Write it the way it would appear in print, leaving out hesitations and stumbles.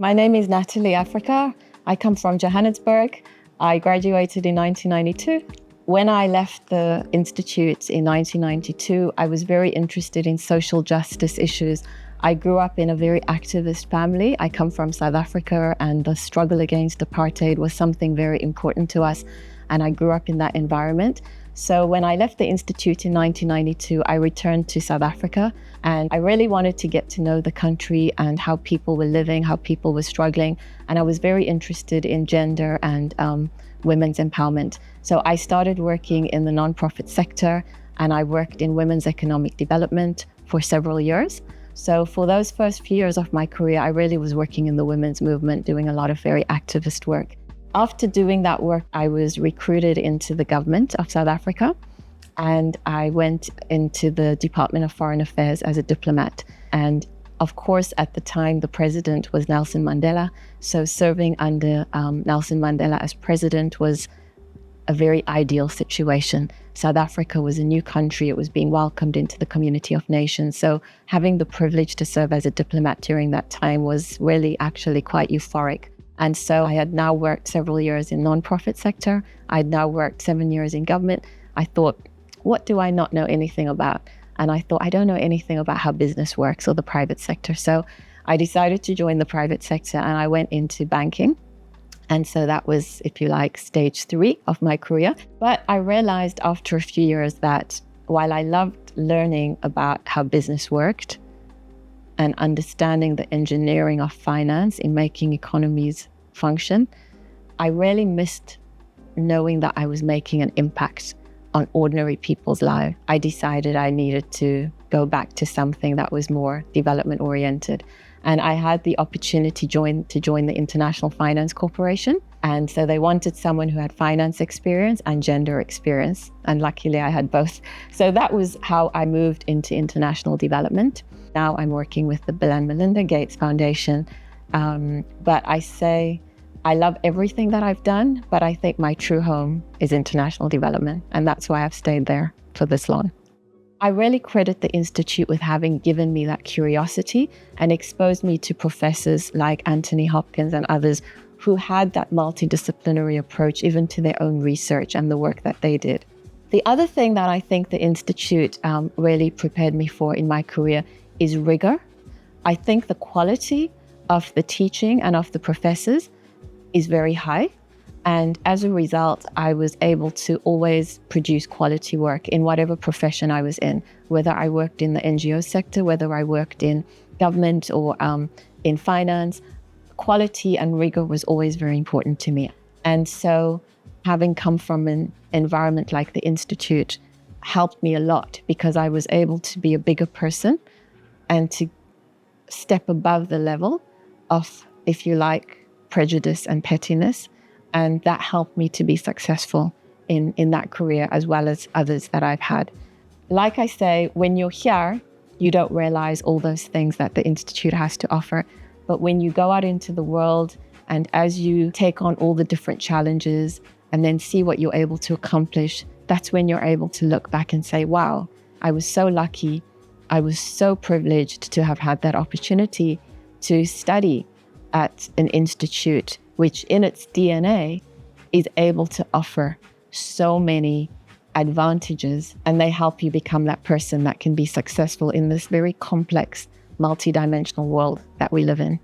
My name is Natalie Africa. I come from Johannesburg. I graduated in 1992. When I left the Institute in 1992, I was very interested in social justice issues. I grew up in a very activist family. I come from South Africa, and the struggle against apartheid was something very important to us. And I grew up in that environment. So when I left the Institute in 1992, I returned to South Africa, and I really wanted to get to know the country and how people were living, how people were struggling. And I was very interested in gender and women's empowerment. So I started working in the nonprofit sector, and I worked in women's economic development for several years. So for those first few years of my career, I really was working in the women's movement, doing a lot of very activist work. After doing that work, I was recruited into the government of South Africa, and I went into the Department of Foreign Affairs as a diplomat. And of course, at the time, the president was Nelson Mandela. So serving under Nelson Mandela as president was a very ideal situation. South Africa was a new country. It was being welcomed into the community of nations. So having the privilege to serve as a diplomat during that time was really actually quite euphoric. And so I had now worked several years in nonprofit sector. I'd now worked 7 years in government. I thought, what do I not know anything about? And I thought, I don't know anything about how business works or the private sector. So I decided to join the private sector, and I went into banking. And so that was, if you like, stage 3 of my career. But I realized after a few years that while I loved learning about how business worked and understanding the engineering of finance in making economies function, I really missed knowing that I was making an impact on ordinary people's lives. I decided I needed to go back to something that was more development oriented. And I had the opportunity to join the International Finance Corporation. And so they wanted someone who had finance experience and gender experience. And luckily I had both. So that was how I moved into international development. Now I'm working with the Bill Melinda Gates Foundation. But I say I love everything that I've done, but I think my true home is international development. And that's why I've stayed there for this long. I really credit the Institute with having given me that curiosity and exposed me to professors like Anthony Hopkins and others who had that multidisciplinary approach even to their own research and the work that they did. The other thing that I think the Institute really prepared me for in my career is rigor. I think the quality of the teaching and of the professors is very high. And as a result, I was able to always produce quality work in whatever profession I was in, whether I worked in the NGO sector, whether I worked in government or in finance. Quality and rigor was always very important to me. And so having come from an environment like the Institute helped me a lot because I was able to be a bigger person and to step above the level of, if you like, prejudice and pettiness. And that helped me to be successful in that career as well as others that I've had. Like I say, when you're here, you don't realize all those things that the Institute has to offer. But when you go out into the world and as you take on all the different challenges and then see what you're able to accomplish, that's when you're able to look back and say, wow, I was so lucky. I was so privileged to have had that opportunity to study at an institute which in its DNA is able to offer so many advantages, and they help you become that person that can be successful in this very complex, multidimensional world that we live in.